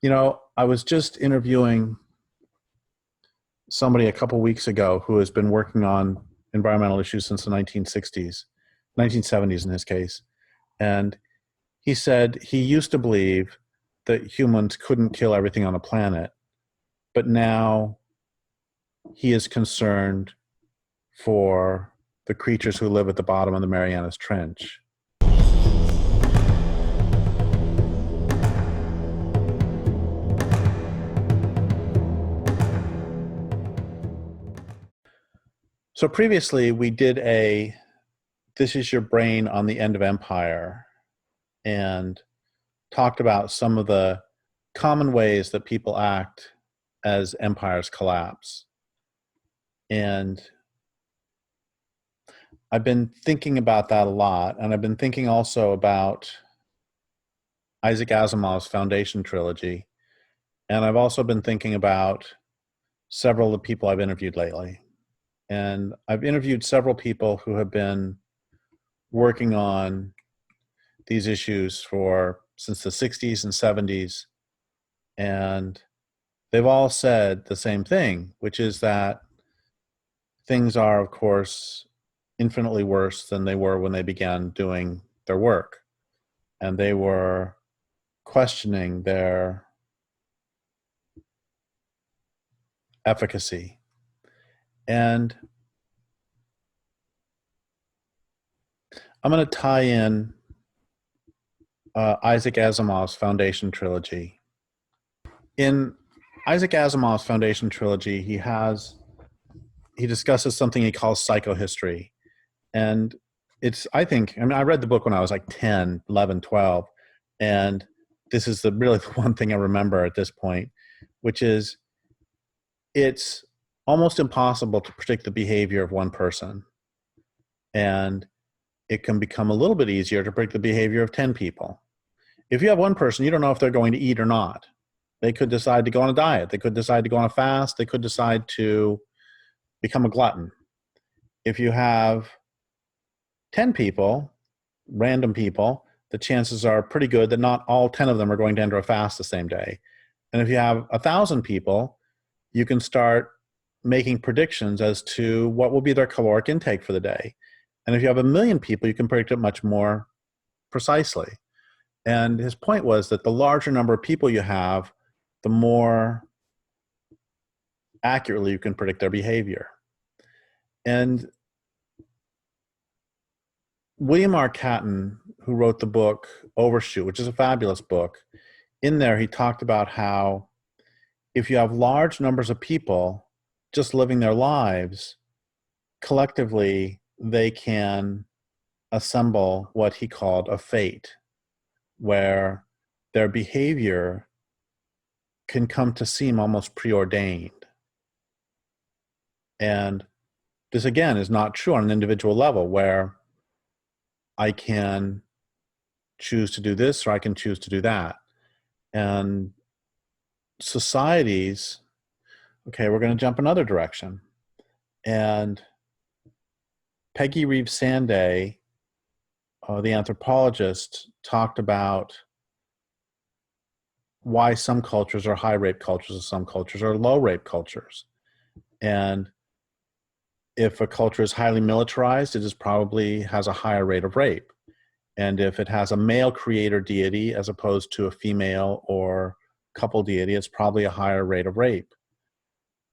I was just interviewing somebody a couple weeks ago who has been working on environmental issues since the 1960s, 1970s in his case. And he said he used to believe that humans couldn't kill everything on the planet, but now he is concerned for the creatures who live at the bottom of the Marianas Trench. So previously we did a This Is Your Brain on the End of Empire and talked about some of the common ways that people act as empires collapse. And I've been thinking about that a lot, and I've been thinking also about Isaac Asimov's Foundation trilogy, and I've also been thinking about several of the people I've interviewed lately. And I've interviewed several people who have been working on these issues since the 60s and 70s, and they've all said the same thing, which is that things are, of course, infinitely worse than they were when they began doing their work. And they were questioning their efficacy. And I'm going to tie in Isaac Asimov's Foundation trilogy. In Isaac Asimov's Foundation trilogy, he discusses something he calls psychohistory. And I read the book when I was like 10, 11, 12. And this is really the one thing I remember at this point, which is it's almost impossible to predict the behavior of one person. And it can become a little bit easier to predict the behavior of 10 people. If you have one person, you don't know if they're going to eat or not. They could decide to go on a diet. They could decide to go on a fast. They could decide to become a glutton. If you have 10 people, random people, the chances are pretty good that not all 10 of them are going to enter a fast the same day. And if you have 1,000 people, you can start making predictions as to what will be their caloric intake for the day. And if you have 1,000,000 people, you can predict it much more precisely. And his point was that the larger number of people you have, the more accurately you can predict their behavior. And William R. Catton, who wrote the book Overshoot, which is a fabulous book, in there he talked about how if you have large numbers of people just living their lives, collectively they can assemble what he called a fate, where their behavior can come to seem almost preordained. And this, again, is not true on an individual level, where I can choose to do this or I can choose to do that. And societies, okay, we're going to jump another direction. And Peggy Reeves Sanday, the anthropologist, talked about why some cultures are high rape cultures and some cultures are low rape cultures. And if a culture is highly militarized, it probably has a higher rate of rape. And if it has a male creator deity as opposed to a female or couple deity, it's probably a higher rate of rape.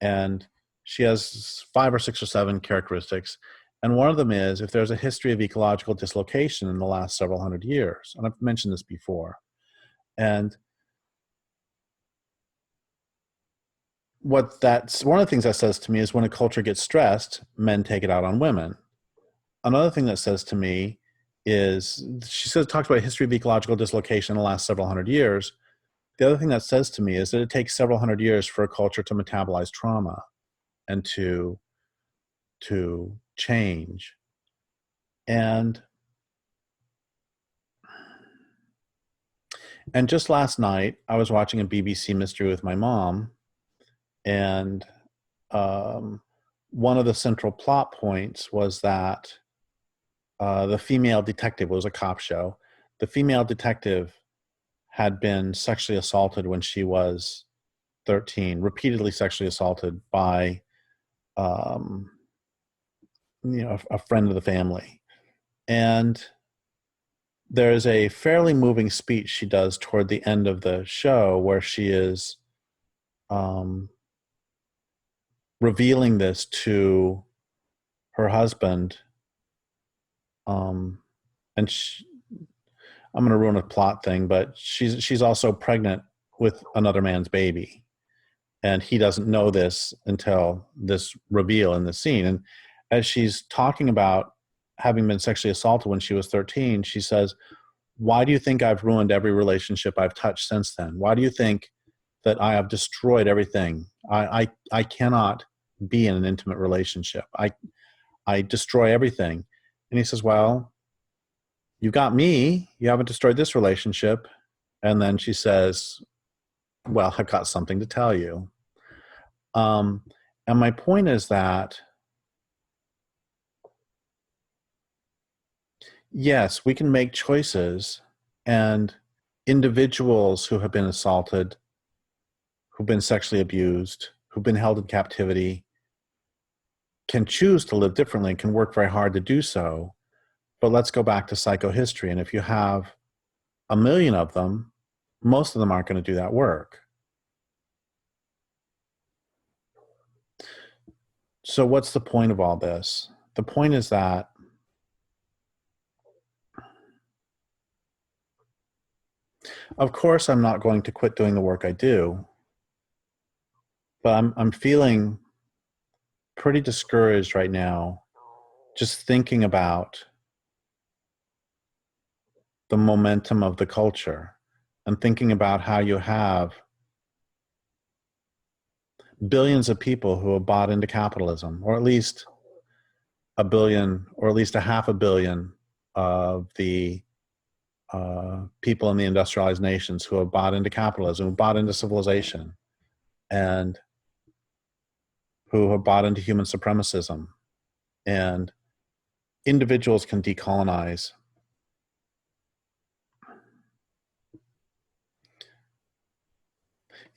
And she has 5 or 6 or 7 characteristics. And one of them is if there's a history of ecological dislocation in the last several hundred years. And I've mentioned this before. And one of the things that says to me is when a culture gets stressed, men take it out on women. Another thing that says to me is, talks about a history of ecological dislocation in the last several hundred years. The other thing that says to me is that it takes several hundred years for a culture to metabolize trauma and to change. And just last night, I was watching a BBC mystery with my mom, and one of the central plot points was that the female detective, was a cop show. The female detective had been sexually assaulted when she was 13, repeatedly sexually assaulted by um, a friend of the family. And there's a fairly moving speech she does toward the end of the show where she is um, revealing this to her husband. Um, and I'm going to ruin a plot thing, but she's also pregnant with another man's baby, and he doesn't know this until this reveal in the scene. And as she's talking about having been sexually assaulted when she was 13, she says, "Why do you think I've ruined every relationship I've touched since then? Why do you think that I have destroyed everything? I cannot be in an intimate relationship. I destroy everything." And he says, "Well, you got me. You haven't destroyed this relationship." And then she says, "Well, I've got something to tell you." Um, and my point is that, yes, we can make choices, and individuals who have been assaulted, who've been sexually abused, who've been held in captivity, can choose to live differently and can work very hard to do so. But let's go back to psychohistory. And if you have a million of them, most of them aren't going to do that work. So what's the point of all this? The point is that of course I'm not going to quit doing the work I do, but I'm feeling pretty discouraged right now just thinking about the momentum of the culture and thinking about how you have billions of people who have bought into capitalism, or at least a billion, or at least a half a billion of the people in the industrialized nations who have bought into capitalism, who bought into civilization, and who have bought into human supremacism. And individuals can decolonize.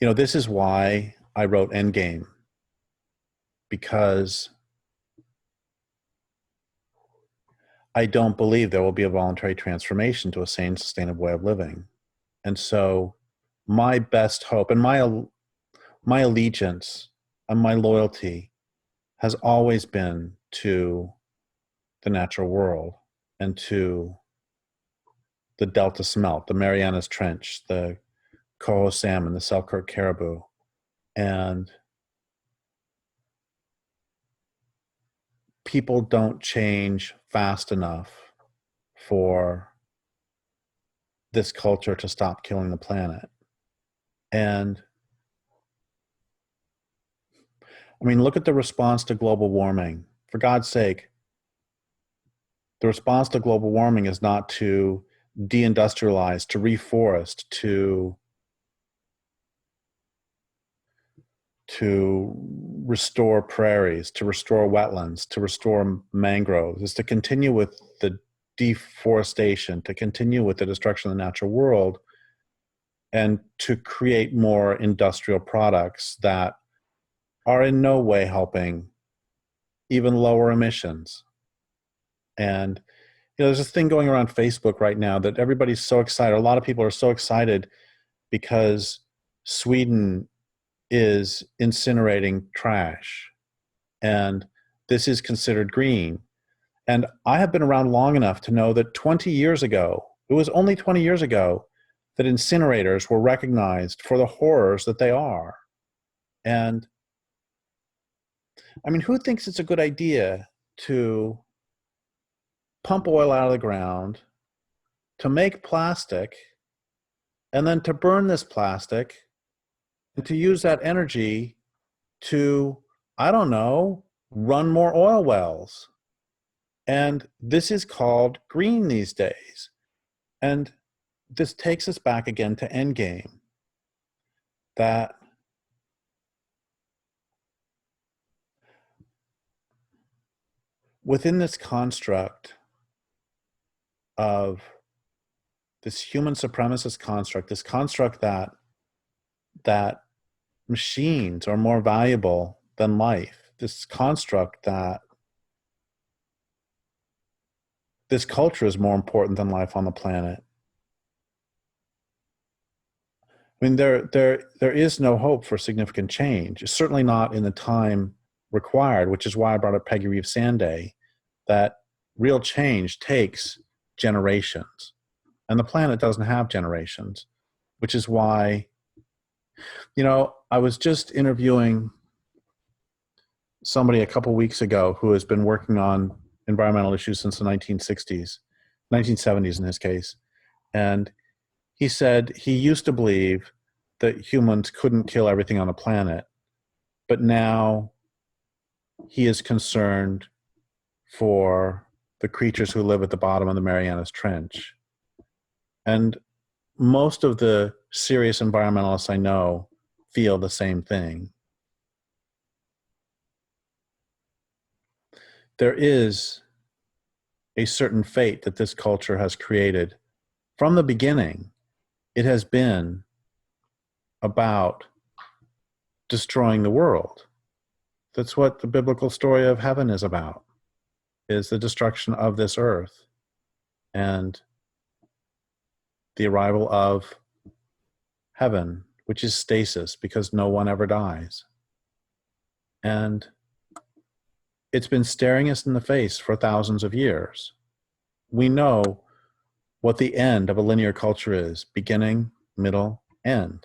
This is why I wrote Endgame, because I don't believe there will be a voluntary transformation to a sane, sustainable way of living. And so my best hope and my allegiance and my loyalty has always been to the natural world and to the Delta smelt, the Marianas Trench, the coho salmon, the Selkirk caribou. And people don't change fast enough for this culture to stop killing the planet. And I mean, look at the response to global warming. For God's sake, the response to global warming is not to deindustrialize, to reforest, to restore prairies, to restore wetlands, to restore mangroves, is to continue with the deforestation, to continue with the destruction of the natural world, and to create more industrial products that are in no way helping even lower emissions. And there's this thing going around Facebook right now that everybody's so excited. A lot of people are so excited because Sweden is incinerating trash, and this is considered green. And I have been around long enough to know that 20 years ago, it was only 20 years ago, that incinerators were recognized for the horrors that they are. And I mean, who thinks it's a good idea to pump oil out of the ground, to make plastic, and then to burn this plastic and to use that energy to, I don't know, run more oil wells? And this is called green these days. And this takes us back again to Endgame, that within this construct of this human supremacist construct, this construct that machines are more valuable than life, this construct that this culture is more important than life on the planet. I mean, there is no hope for significant change, certainly not in the time required, which is why I brought up Peggy Reeves Sanday, that real change takes generations. And the planet doesn't have generations, which is why, I was just interviewing somebody a couple weeks ago who has been working on environmental issues since the 1960s, 1970s in his case. And he said he used to believe that humans couldn't kill everything on the planet, but now he is concerned for the creatures who live at the bottom of the Marianas Trench. And most of the serious environmentalists I know feel the same thing. There is a certain fate that this culture has created. From the beginning, it has been about destroying the world. That's what the biblical story of heaven is about, is the destruction of this earth and the arrival of heaven, which is stasis, because no one ever dies. And it's been staring us in the face for thousands of years. We know what the end of a linear culture is: beginning, middle, end,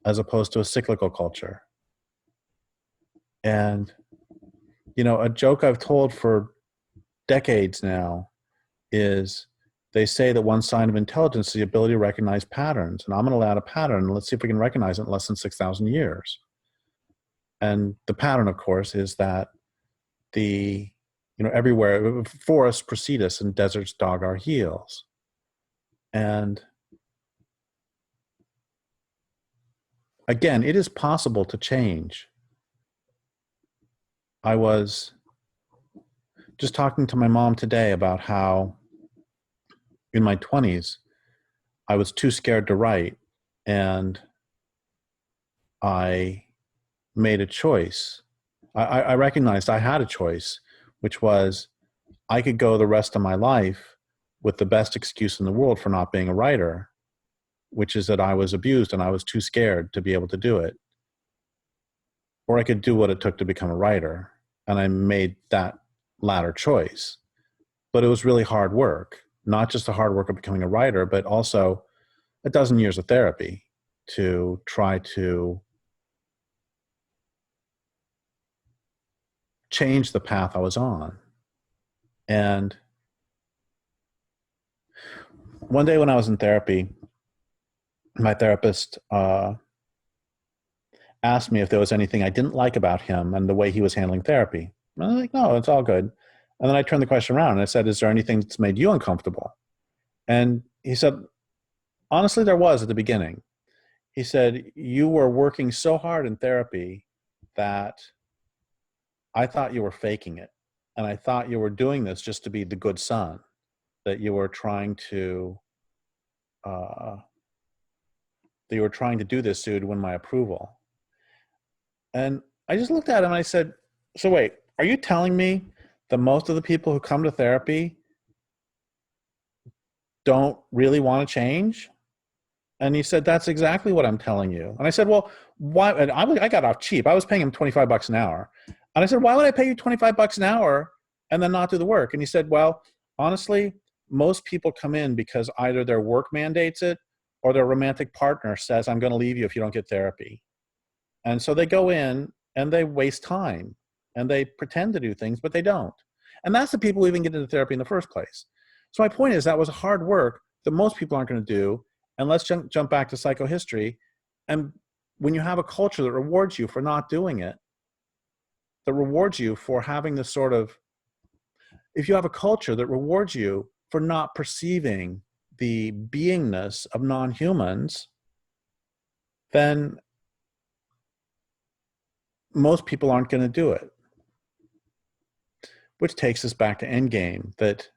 as opposed to a cyclical culture. And, a joke I've told for decades now is, they say that one sign of intelligence is the ability to recognize patterns. And I'm going to lay out a pattern, and let's see if we can recognize it in less than 6,000 years. And the pattern, of course, is that everywhere, forests precede us and deserts dog our heels. And again, it is possible to change. I was just talking to my mom today about how in my 20s, I was too scared to write, and I made a choice. I recognized I had a choice, which was I could go the rest of my life with the best excuse in the world for not being a writer, which is that I was abused and I was too scared to be able to do it. Or I could do what it took to become a writer, and I made that latter choice. But it was really hard work, not just the hard work of becoming a writer, but also a dozen years of therapy to try to change the path I was on. And one day when I was in therapy, my therapist asked me if there was anything I didn't like about him and the way he was handling therapy. And I was like, no, it's all good. And then I turned the question around and I said, is there anything that's made you uncomfortable? And he said, honestly, there was at the beginning. He said, you were working so hard in therapy that I thought you were faking it. And I thought you were doing this just to be the good son, that you were trying to do this so you'd win my approval. And I just looked at him and I said, so wait, are you telling me that most of the people who come to therapy don't really want to change? And he said, that's exactly what I'm telling you. And I said, well, why? And I got off cheap. I was paying him $25 an hour. And I said, why would I pay you $25 an hour and then not do the work? And he said, well, honestly, most people come in because either their work mandates it or their romantic partner says, I'm going to leave you if you don't get therapy. And so they go in and they waste time and they pretend to do things, but they don't. And that's the people who even get into therapy in the first place. So my point is that was hard work that most people aren't going to do. And let's jump back to psychohistory. And when you have a culture that rewards you for not doing it, that rewards you for having this sort of, if you have a culture that rewards you for not perceiving the beingness of non-humans, then most people aren't going to do it. Which takes us back to Endgame, that,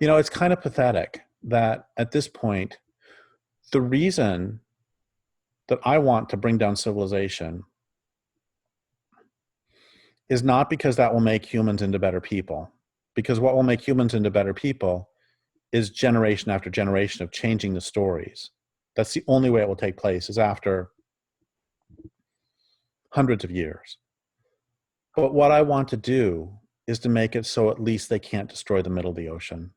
it's kind of pathetic that at this point, the reason that I want to bring down civilization is not because that will make humans into better people. Because what will make humans into better people is generation after generation of changing the stories. That's the only way it will take place, is after hundreds of years. But what I want to do is to make it so at least they can't destroy the middle of the ocean.